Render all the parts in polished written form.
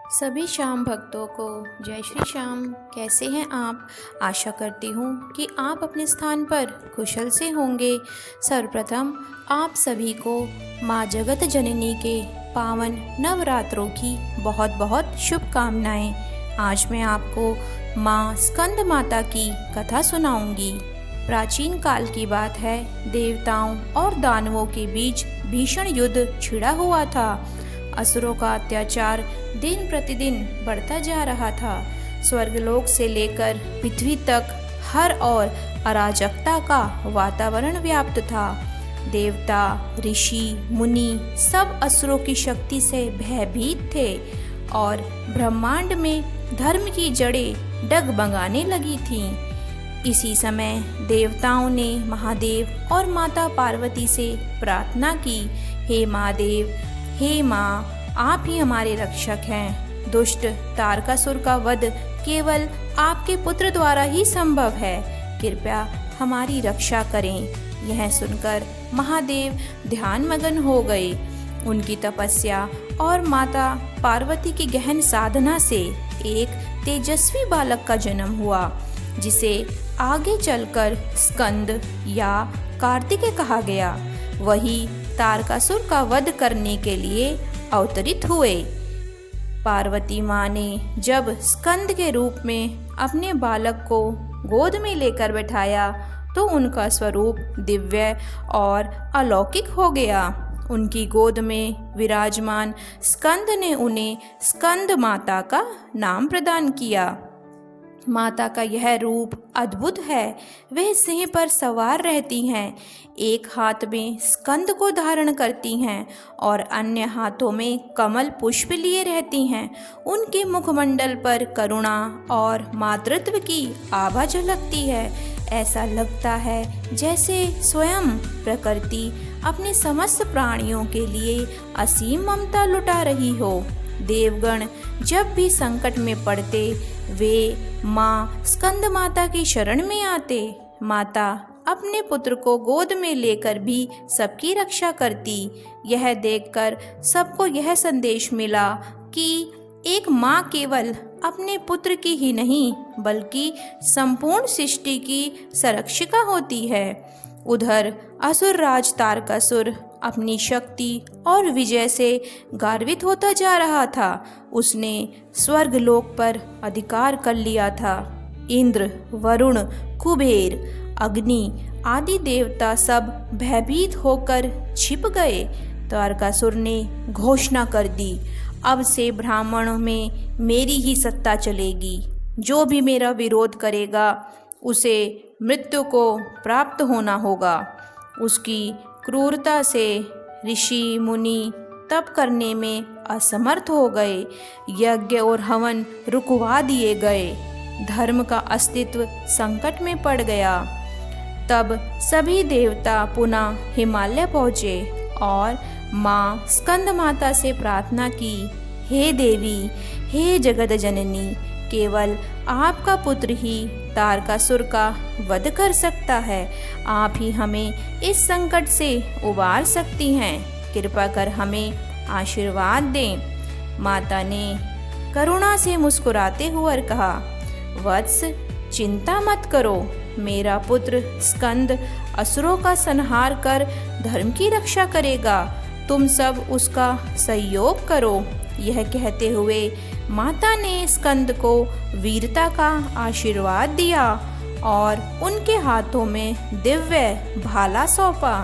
सभी श्याम भक्तों को जय श्री श्याम। कैसे हैं आप? आशा करती हूँ कि आप अपने स्थान पर कुशल से होंगे। सर्वप्रथम आप सभी को माँ जगत जननी के पावन नवरात्रों की बहुत बहुत शुभकामनाएं। आज मैं आपको माँ स्कंद माता की कथा सुनाऊंगी। प्राचीन काल की बात है, देवताओं और दानवों के बीच भीषण युद्ध छिड़ा हुआ था। असुरों का अत्याचार दिन प्रतिदिन बढ़ता जा रहा था। स्वर्गलोक से लेकर पृथ्वी तक हर ओर अराजकता का वातावरण व्याप्त था। देवता, ऋषि, मुनि सब असुरों की शक्ति से भयभीत थे और ब्रह्मांड में धर्म की जड़ें डगमगाने लगी थीं। इसी समय देवताओं ने महादेव और माता पार्वती से प्रार्थना की, हे महादेव, हे माँ, आप ही हमारे रक्षक हैं। दुष्ट तारकासुर का वध केवल आपके पुत्र द्वारा ही संभव है। कृपया हमारी रक्षा करें। यह सुनकर महादेव ध्यानमग्न हो गए। उनकी तपस्या और माता पार्वती की गहन साधना से एक तेजस्वी बालक का जन्म हुआ, जिसे आगे चलकर स्कंद या कार्तिकेय कहा गया। वही तारकासुर का वध करने के लिए अवतरित हुए। पार्वती माँ ने जब स्कंद के रूप में अपने बालक को गोद में लेकर बैठाया तो उनका स्वरूप दिव्य और अलौकिक हो गया। उनकी गोद में विराजमान स्कंद ने उन्हें स्कंद माता का नाम प्रदान किया। माता का यह रूप अद्भुत है। वह सिंह पर सवार रहती हैं, एक हाथ में स्कंद को धारण करती हैं और अन्य हाथों में कमल पुष्प लिए रहती हैं। उनके मुखमंडल पर करुणा और मातृत्व की आभा झलकती है। ऐसा लगता है जैसे स्वयं प्रकृति अपने समस्त प्राणियों के लिए असीम ममता लुटा रही हो। देवगण जब भी संकट में पड़ते वे माँ स्कंद माता की शरण में आते। माता अपने पुत्र को गोद में लेकर भी सबकी रक्षा करती। यह देखकर सबको यह संदेश मिला कि एक माँ केवल अपने पुत्र की ही नहीं बल्कि संपूर्ण सृष्टि की संरक्षिका होती है। उधर असुर राज तारकासुर अपनी शक्ति और विजय से गर्वित होता जा रहा था। उसने स्वर्गलोक पर अधिकार कर लिया था। इंद्र, वरुण, कुबेर, अग्नि आदि देवता सब भयभीत होकर छिप गए। तारकासुर ने घोषणा कर दी, अब से ब्राह्मणों में मेरी ही सत्ता चलेगी। जो भी मेरा विरोध करेगा उसे मृत्यु को प्राप्त होना होगा। उसकी क्रूरता से ऋषि मुनि तप करने में असमर्थ हो गए। यज्ञ और हवन रुकवा दिए गए। धर्म का अस्तित्व संकट में पड़ गया। तब सभी देवता पुनः हिमालय पहुँचे और माँ स्कंद माता से प्रार्थना की, हे देवी, हे जगत जननी, केवल आपका पुत्र ही तारकासुर का वध कर सकता है। आप ही हमें इस संकट से उबार सकती हैं। कृपा कर हमें आशीर्वाद दें। माता ने करुणा से मुस्कुराते हुए कहा, वत्स, चिंता मत करो। मेरा पुत्र स्कंद असुरों का संहार कर धर्म की रक्षा करेगा। तुम सब उसका सहयोग करो। यह कहते हुए माता ने स्कंद को वीरता का आशीर्वाद दिया और उनके हाथों में दिव्य भाला सौंपा।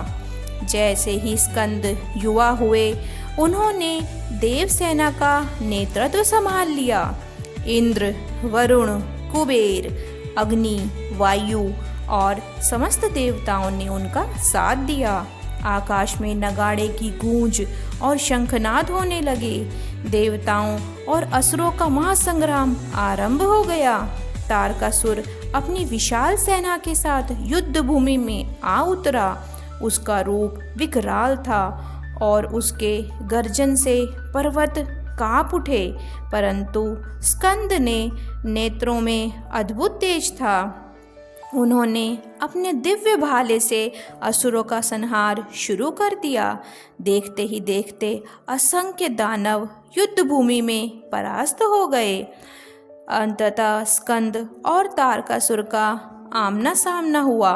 जैसे ही स्कंद युवा हुए उन्होंने देव सेना का नेतृत्व संभाल लिया। इंद्र, वरुण, कुबेर, अग्नि, वायु और समस्त देवताओं ने उनका साथ दिया। आकाश में नगाड़े की गूंज और शंखनाद होने लगे। देवताओं और असुरों का महासंग्राम आरंभ हो गया। तारकासुर अपनी विशाल सेना के साथ युद्ध भूमि में आ उतरा। उसका रूप विकराल था और उसके गर्जन से पर्वत कांप उठे, परंतु स्कंद ने नेत्रों में अद्भुत तेज था। उन्होंने अपने दिव्य भाले से असुरों का संहार शुरू कर दिया। देखते ही देखते असंख्य दानव युद्ध भूमि में परास्त हो गए। अंततः स्कंद और तारकासुर का आमना सामना हुआ।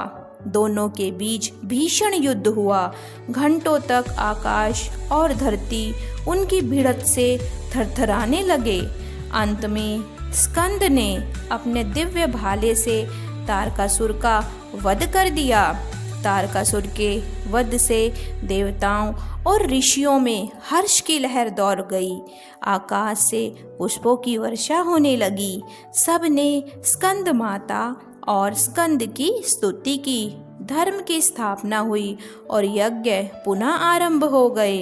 दोनों के बीच भीषण युद्ध हुआ। घंटों तक आकाश और धरती उनकी भिड़ंत से थरथराने लगे। अंत में स्कंद ने अपने दिव्य भाले से तारकासुर का वध कर दिया। तारकासुर के वध से देवताओं और ऋषियों में हर्ष की लहर दौड़ गई। आकाश से पुष्पों की वर्षा होने लगी। सब ने स्कंद माता और स्कंद की स्तुति की। धर्म की स्थापना हुई और यज्ञ पुनः आरंभ हो गए।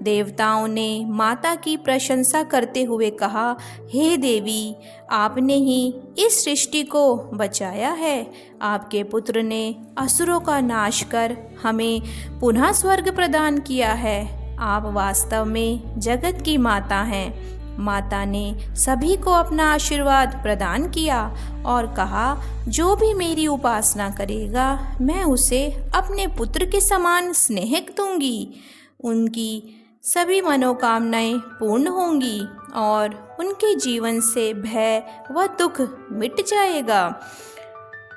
देवताओं ने माता की प्रशंसा करते हुए कहा, हे देवी, आपने ही इस सृष्टि को बचाया है। आपके पुत्र ने असुरों का नाश कर हमें पुनः स्वर्ग प्रदान किया है। आप वास्तव में जगत की माता हैं। माता ने सभी को अपना आशीर्वाद प्रदान किया और कहा, जो भी मेरी उपासना करेगा मैं उसे अपने पुत्र के समान स्नेह दूंगी। उनकी सभी मनोकामनाएं पूर्ण होंगी और उनके जीवन से भय व दुख मिट जाएगा।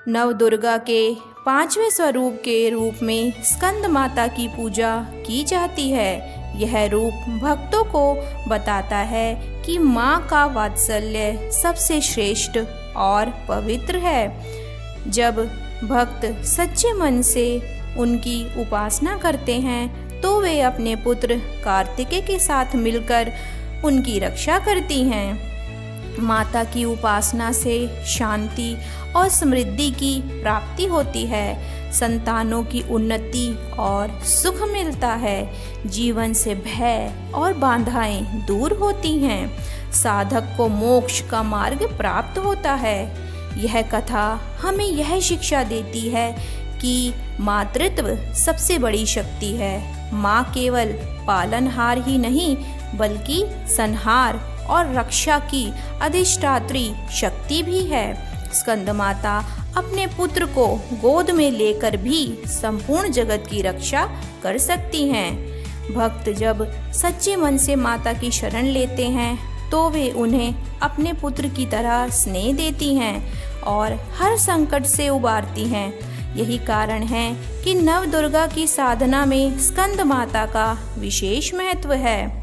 नवदुर्गा के 5वें स्वरूप के रूप में स्कंद माता की पूजा की जाती है। यह रूप भक्तों को बताता है कि माँ का वात्सल्य सबसे श्रेष्ठ और पवित्र है। जब भक्त सच्चे मन से उनकी उपासना करते हैं तो वे अपने पुत्र कार्तिकेय के साथ मिलकर उनकी रक्षा करती हैं। माता की उपासना से शांति और समृद्धि की प्राप्ति होती है। संतानों की उन्नति और सुख मिलता है। जीवन से भय और बाधाएं दूर होती हैं। साधक को मोक्ष का मार्ग प्राप्त होता है। यह कथा हमें यह शिक्षा देती है कि मातृत्व सबसे बड़ी शक्ति है। माँ केवल पालनहार ही नहीं बल्कि संहार और रक्षा की अधिष्ठात्री शक्ति भी है। स्कंद माता अपने पुत्र को गोद में लेकर भी संपूर्ण जगत की रक्षा कर सकती हैं। भक्त जब सच्चे मन से माता की शरण लेते हैं तो वे उन्हें अपने पुत्र की तरह स्नेह देती हैं और हर संकट से उबारती हैं। यही कारण है कि नवदुर्गा की साधना में स्कंद माता का विशेष महत्व है।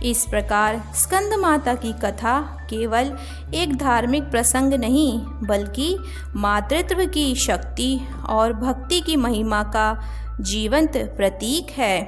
इस प्रकार स्कंद माता की कथा केवल एक धार्मिक प्रसंग नहीं बल्कि मातृत्व की शक्ति और भक्ति की महिमा का जीवंत प्रतीक है।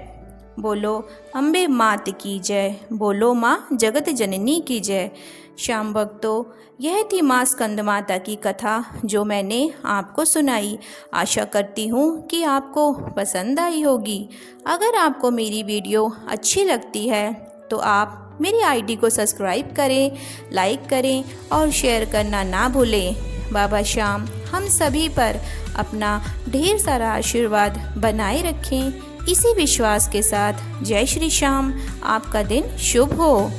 बोलो अम्बे मात की जय। बोलो माँ जगत जननी की जय। श्याम भक्तों, यह थी माँ स्कंद माता की कथा जो मैंने आपको सुनाई। आशा करती हूँ कि आपको पसंद आई होगी। अगर आपको मेरी वीडियो अच्छी लगती है तो आप मेरी आईडी को सब्सक्राइब करें, लाइक करें और शेयर करना ना भूलें। बाबा श्याम हम सभी पर अपना ढेर सारा आशीर्वाद बनाए रखें। इसी विश्वास के साथ जय श्री श्याम। आपका दिन शुभ हो।